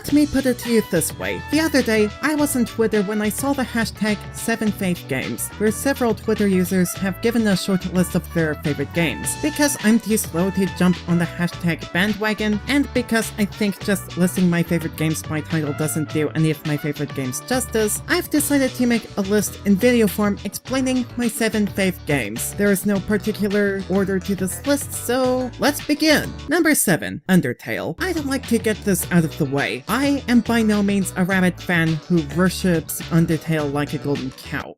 Let me put it to you this way. The other day, I was on Twitter when I saw the hashtag 7faithgames, where several Twitter users have given a short list of their favorite games. Because I'm too slow to jump on the hashtag bandwagon, and because I think just listing my favorite games by title doesn't do any of my favorite games justice, I've decided to make a list in video form explaining my 7 fave games. There is no particular order to this list, so let's begin! Number 7. Undertale. I'd like to get this out of the way. I am by no means a rabid fan who worships Undertale like a golden cow.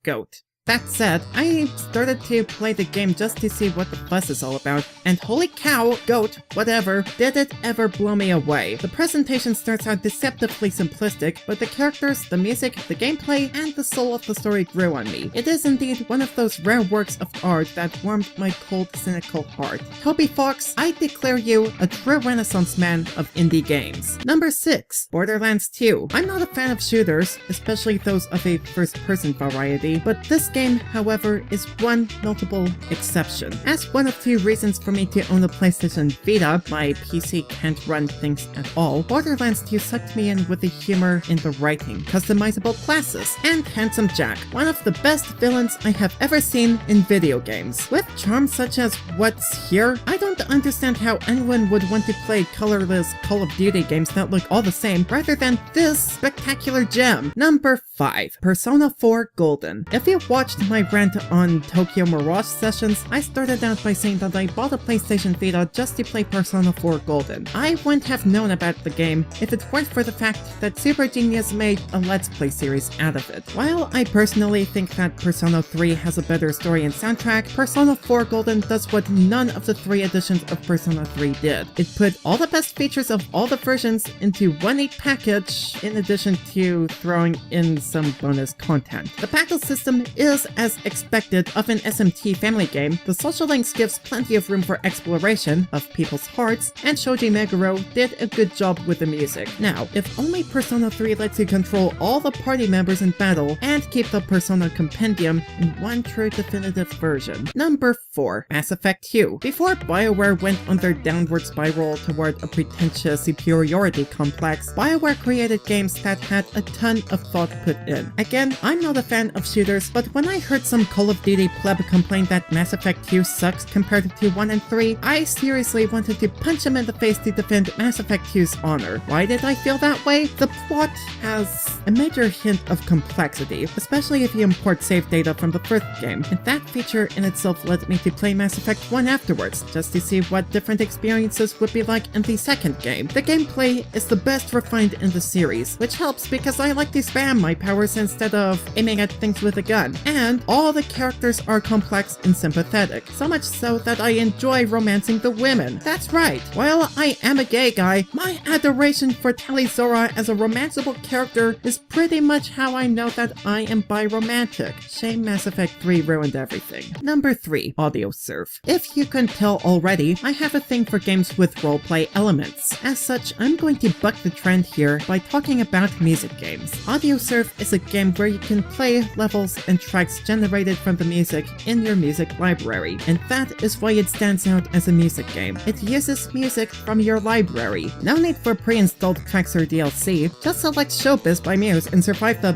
Goat. That said, I started to play the game just to see what the fuss is all about, and holy cow, goat, whatever, did it ever blow me away. The presentation starts out deceptively simplistic, but the characters, the music, the gameplay, and the soul of the story grew on me. It is indeed one of those rare works of art that warmed my cold, cynical heart. Toby Fox, I declare you a true renaissance man of indie games. Number 6. Borderlands 2. I'm not a fan of shooters, especially those of a first-person variety, but this game, however, is one notable exception. As one of 2 reasons for me to own a PlayStation Vita, my PC can't run things at all, Borderlands 2 sucked me in with the humor in the writing, customizable classes, and Handsome Jack, one of the best villains I have ever seen in video games. With charms such as what's here, I don't understand how anyone would want to play colorless Call of Duty games that look all the same rather than this spectacular gem. Number 5. Persona 4 Golden. If you watched my rant on Tokyo Mirage Sessions, I started out by saying that I bought a PlayStation Vita just to play Persona 4 Golden. I wouldn't have known about the game if it weren't for the fact that Super Genius made a Let's Play series out of it. While I personally think that Persona 3 has a better story and soundtrack, Persona 4 Golden does what none of the 3 editions of Persona 3 did. It put all the best features of all the versions into one neat package, in addition to throwing in some bonus content. The battle system is as expected of an SMT family game. The social links gives plenty of room for exploration of people's hearts, and Shoji Meguro did a good job with the music. Now, if only Persona 3 lets you control all the party members in battle and keep the Persona compendium in one true definitive version. Number 4. Mass Effect 2. Before BioWare went on their downward spiral toward a pretentious superiority complex, BioWare created games that had a ton of thought put in. Again, I'm not a fan of shooters, but when I heard some Call of Duty pleb complain that Mass Effect 2 sucks compared to 1 and 3, I seriously wanted to punch him in the face to defend Mass Effect 2's honor. Why did I feel that way? The plot has a major hint of complexity, especially if you import save data from the first game, and that feature in itself led me to play Mass Effect 1 afterwards, just to see what different experiences would be like in the second game. The gameplay is the best refined in the series, which helps because I like to spam my powers instead of aiming at things with a gun, and all the characters are complex and sympathetic, so much so that I enjoy romancing the women. That's right, while I am a gay guy, my adoration for Tali'Zorah as a romanceable character is pretty much how I know that I am bi-romantic. Shame Mass Effect 3 ruined everything. Number 3. Audiosurf. If you couldn't tell already, I have a thing for games with roleplay elements. As such, I'm going to buck the trend here by talking about music games. Audiosurf is a game where you can play levels and tracks generated from the music in your music library, and that is why it stands out as a music game. It uses music from your library. No need for pre-installed tracks or DLC, just select Showbiz by Muse and survive the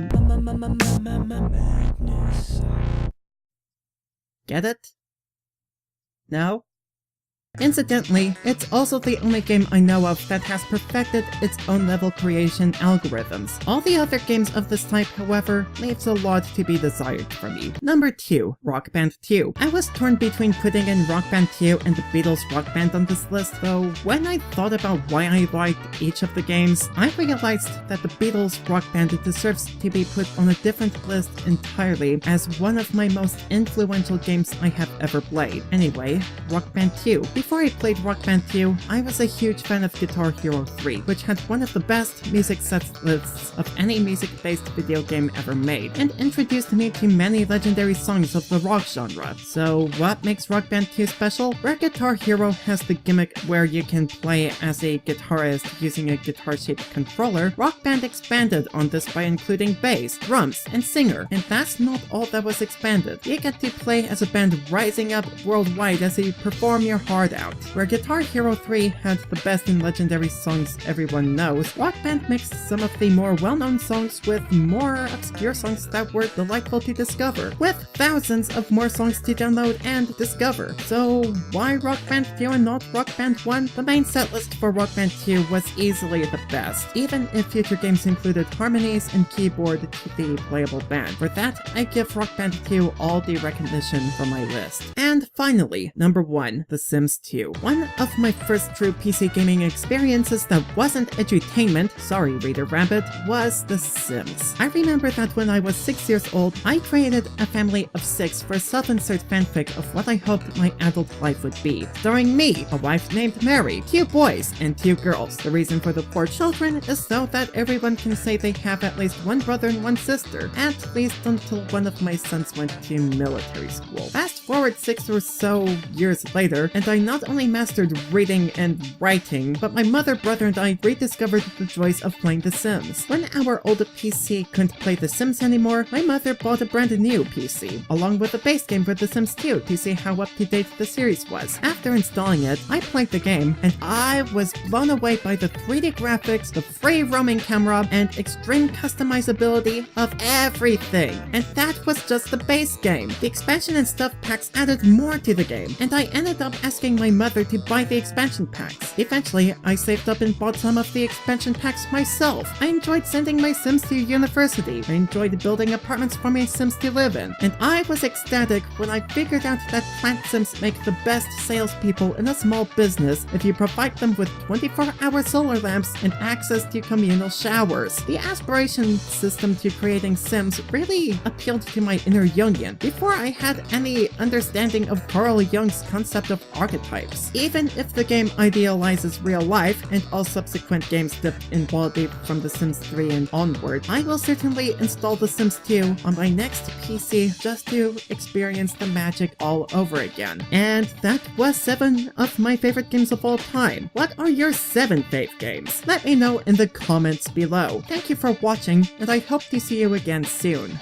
madness. Get it? No? Incidentally, it's also the only game I know of that has perfected its own level creation algorithms. All the other games of this type, however, leaves a lot to be desired from me. Number 2. Rock Band 2. I was torn between putting in Rock Band 2 and the Beatles Rock Band on this list, though when I thought about why I liked each of the games, I realized that the Beatles Rock Band deserves to be put on a different list entirely as one of my most influential games I have ever played. Anyway, Rock Band 2. Before I played Rock Band 2, I was a huge fan of Guitar Hero 3, which had one of the best music set lists of any music-based video game ever made, and introduced me to many legendary songs of the rock genre. So what makes Rock Band 2 special? Where Guitar Hero has the gimmick where you can play as a guitarist using a guitar-shaped controller, Rock Band expanded on this by including bass, drums, and singer, and that's not all that was expanded. You get to play as a band rising up worldwide as you perform your heart start out. Where Guitar Hero 3 had the best and legendary songs everyone knows, Rock Band mixed some of the more well-known songs with more obscure songs that were delightful to discover, with thousands of more songs to download and discover. So why Rock Band 2 and not Rock Band 1? The main setlist for Rock Band 2 was easily the best, even if future games included harmonies and keyboard to the playable band. For that, I give Rock Band 2 all the recognition from my list. And finally, number 1, The Sims 2. One of my first true PC gaming experiences that wasn't edutainment, sorry Reader Rabbit, was The Sims. I remember that when I was 6 years old, I created a family of 6 for a self-insert fanfic of what I hoped my adult life would be, starring me, a wife named Mary, 2 boys, and 2 girls. The reason for the 4 children is so that everyone can say they have at least 1 brother and 1 sister, at least until one of my sons went to military school. Fast forward 6 or so years later, and I not only mastered reading and writing, but my mother, brother, and I rediscovered the joys of playing The Sims. When our old PC couldn't play The Sims anymore, my mother bought a brand new PC, along with a base game for The Sims 2 to see how up-to-date the series was. After installing it, I played the game, and I was blown away by the 3D graphics, the free roaming camera, and extreme customizability of everything. And that was just the base game. The expansion and stuff packs added more to the game, and I ended up asking my mother to buy the expansion packs. Eventually, I saved up and bought some of the expansion packs myself. I enjoyed sending my Sims to university. I enjoyed building apartments for my Sims to live in. And I was ecstatic when I figured out that Plant Sims make the best salespeople in a small business if you provide them with 24-hour solar lamps and access to communal showers. The aspiration system to creating Sims really appealed to my inner Jungian before I had any understanding of Carl Jung's concept of archetypes. Even if the game idealizes real life, and all subsequent games dip in quality from The Sims 3 and onward, I will certainly install The Sims 2 on my next PC just to experience the magic all over again. And that was 7 of my favorite games of all time. What are your 7 fave games? Let me know in the comments below. Thank you for watching, and I hope to see you again soon.